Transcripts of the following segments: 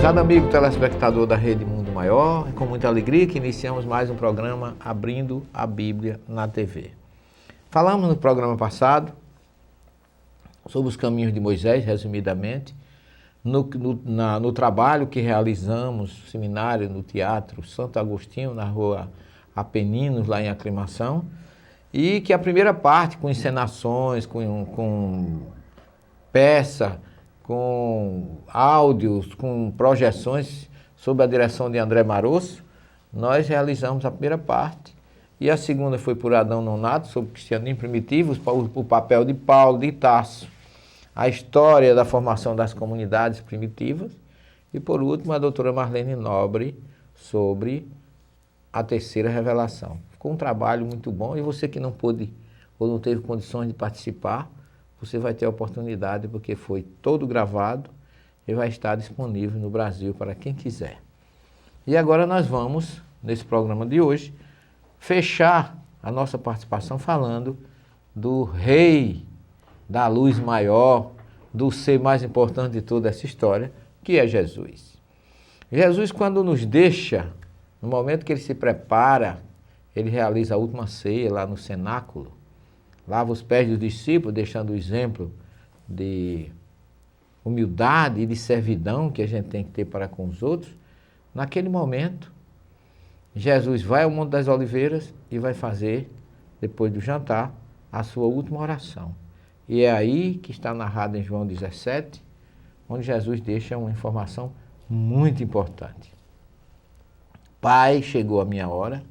Prezado amigo telespectador da Rede Mundo Maior, é com muita alegria que iniciamos mais um programa Abrindo a Bíblia na TV. Falamos no programa passado sobre os caminhos de Moisés, resumidamente, no trabalho que realizamos, seminário no Teatro Santo Agostinho, na rua Apeninos, lá em Aclimação, e que a primeira parte, com encenações, com peça, com áudios, com projeções sob a direção de André Marosso, nós realizamos a primeira parte. E a segunda foi por Adão Nonato, sobre o cristianismo primitivo, o papel de Paulo, de Tarso, a história da formação das comunidades primitivas. E por último, a doutora Marlene Nobre, sobre a terceira revelação. Ficou um trabalho muito bom e você que não pôde ou não teve condições de participar, você vai ter a oportunidade, porque foi todo gravado e vai estar disponível no Brasil para quem quiser. E agora nós vamos, nesse programa de hoje, fechar a nossa participação falando do rei da luz maior, do ser mais importante de toda essa história, que é Jesus. Jesus, quando nos deixa, no momento que ele se prepara, ele realiza a última ceia lá no cenáculo, lava os pés dos discípulos, deixando o exemplo de humildade e de servidão que a gente tem que ter para com os outros. Naquele momento, Jesus vai ao Monte das Oliveiras e vai fazer, depois do jantar, a sua última oração. E é aí que está narrado em João 17, onde Jesus deixa uma informação muito importante. Pai, chegou a minha hora,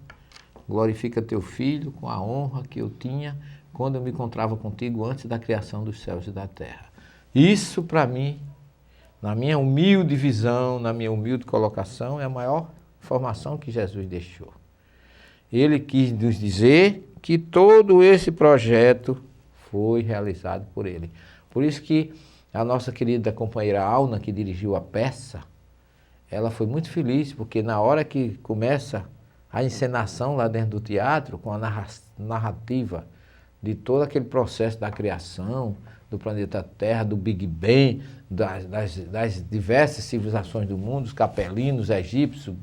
glorifica teu Filho com a honra que eu tinha quando eu me encontrava contigo antes da criação dos céus e da terra. Isso, para mim, na minha humilde visão, na minha humilde colocação, é a maior informação que Jesus deixou. Ele quis nos dizer que todo esse projeto foi realizado por ele. Por isso que a nossa querida companheira Alna, que dirigiu a peça, ela foi muito feliz, porque na hora que começa a encenação lá dentro do teatro, com a narrativa de todo aquele processo da criação, do planeta Terra, do Big Bang, das diversas civilizações do mundo, os capelinos, egípcios,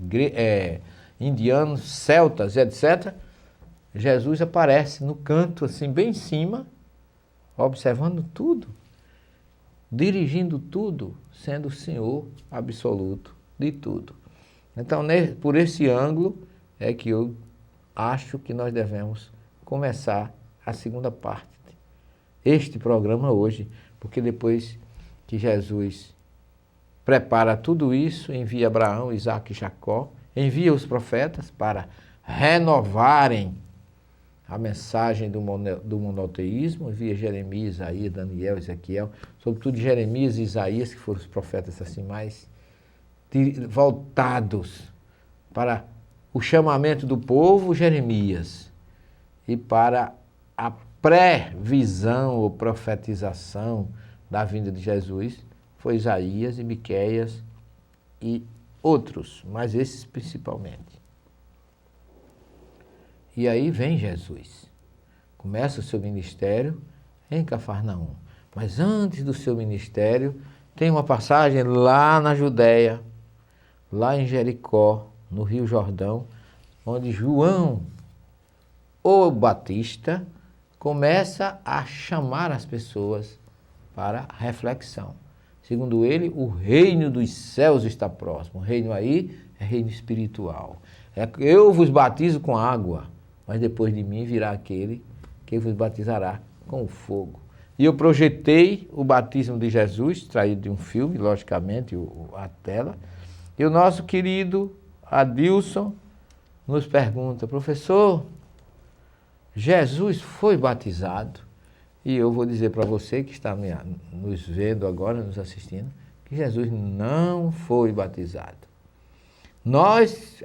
indianos, celtas, etc., Jesus aparece no canto, assim, bem em cima, observando tudo, dirigindo tudo, sendo o Senhor absoluto de tudo. Então, por esse ângulo, é que eu acho que nós devemos começar a segunda parte deste programa hoje, porque depois que Jesus prepara tudo isso, envia Abraão, Isaque e Jacó, envia os profetas para renovarem a mensagem do monoteísmo, envia Jeremias, Isaías, Daniel, Ezequiel, sobretudo Jeremias e Isaías, que foram os profetas assim mais voltados para o chamamento do povo, Jeremias, e para a pré-visão ou profetização da vinda de Jesus, foi Isaías e Miqueias e outros, mas esses principalmente. E aí vem Jesus, começa o seu ministério em Cafarnaum, mas antes do seu ministério tem uma passagem lá na Judéia, lá em Jericó, no Rio Jordão, onde João, o Batista, começa a chamar as pessoas para reflexão. Segundo ele, o reino dos céus está próximo. O reino aí é reino espiritual. Eu vos batizo com água, mas depois de mim virá aquele que vos batizará com o fogo. E eu projetei o batismo de Jesus, traído de um filme, logicamente, a tela. E o nosso querido Adilson nos pergunta: professor, Jesus foi batizado? E eu vou dizer para você que está nos vendo agora, nos assistindo, que Jesus não foi batizado.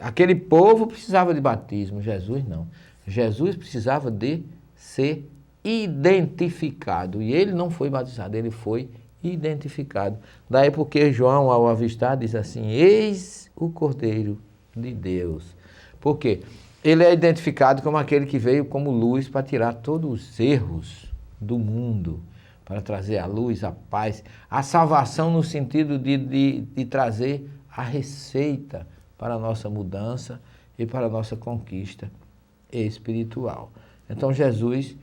Aquele povo precisava de batismo, Jesus não. Jesus precisava de ser identificado. E ele não foi batizado, ele foi identificado. Daí porque João, ao avistar, diz assim: eis o Cordeiro de Deus. Por quê? Ele é identificado como aquele que veio como luz para tirar todos os erros do mundo, para trazer a luz, a paz, a salvação no sentido de trazer a receita para a nossa mudança e para a nossa conquista espiritual. Então Jesus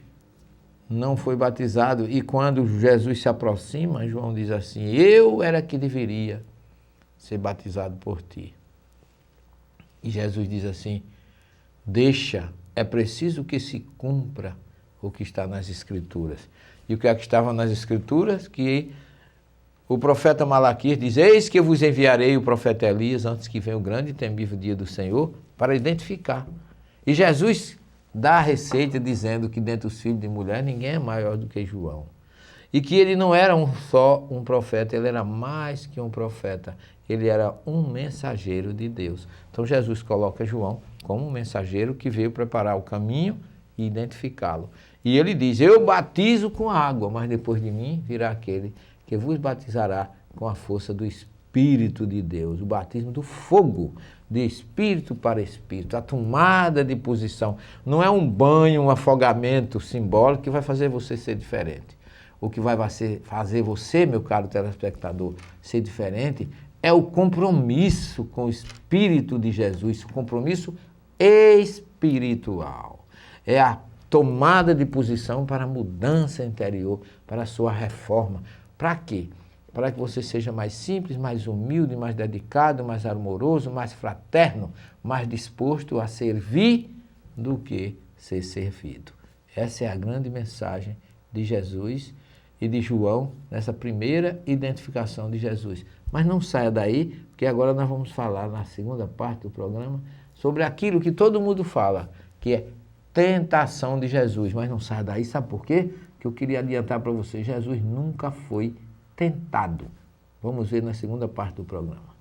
não foi batizado, e quando Jesus se aproxima, João diz assim: eu era que deveria ser batizado por ti. E Jesus diz assim: deixa, é preciso que se cumpra o que está nas Escrituras. E o que é que estava nas Escrituras? Que o profeta Malaquias diz: eis que eu vos enviarei o profeta Elias antes que venha o grande e temível dia do Senhor, para identificar. E Jesus dá a receita dizendo que dentre os filhos de mulher ninguém é maior do que João. E que ele não era só um profeta, ele era mais que um profeta. Ele era um mensageiro de Deus. Então Jesus coloca João como um mensageiro que veio preparar o caminho e identificá-lo. E ele diz: eu batizo com água, mas depois de mim virá aquele que vos batizará com a força do Espírito de Deus. O batismo do fogo, de espírito para espírito, a tomada de posição. Não é um banho, um afogamento simbólico que vai fazer você ser diferente. O que vai fazer você, meu caro telespectador, ser diferente é o compromisso com o Espírito de Jesus, o compromisso espiritual. É a tomada de posição para a mudança interior, para a sua reforma. Para quê? Para que você seja mais simples, mais humilde, mais dedicado, mais amoroso, mais fraterno, mais disposto a servir do que ser servido. Essa é a grande mensagem de Jesus e de João nessa primeira identificação de Jesus. Mas não saia daí, porque agora nós vamos falar na segunda parte do programa sobre aquilo que todo mundo fala, que é tentação de Jesus. Mas não saia daí, sabe por quê? Que eu queria adiantar para você: Jesus nunca foi tentado. Vamos ver na segunda parte do programa.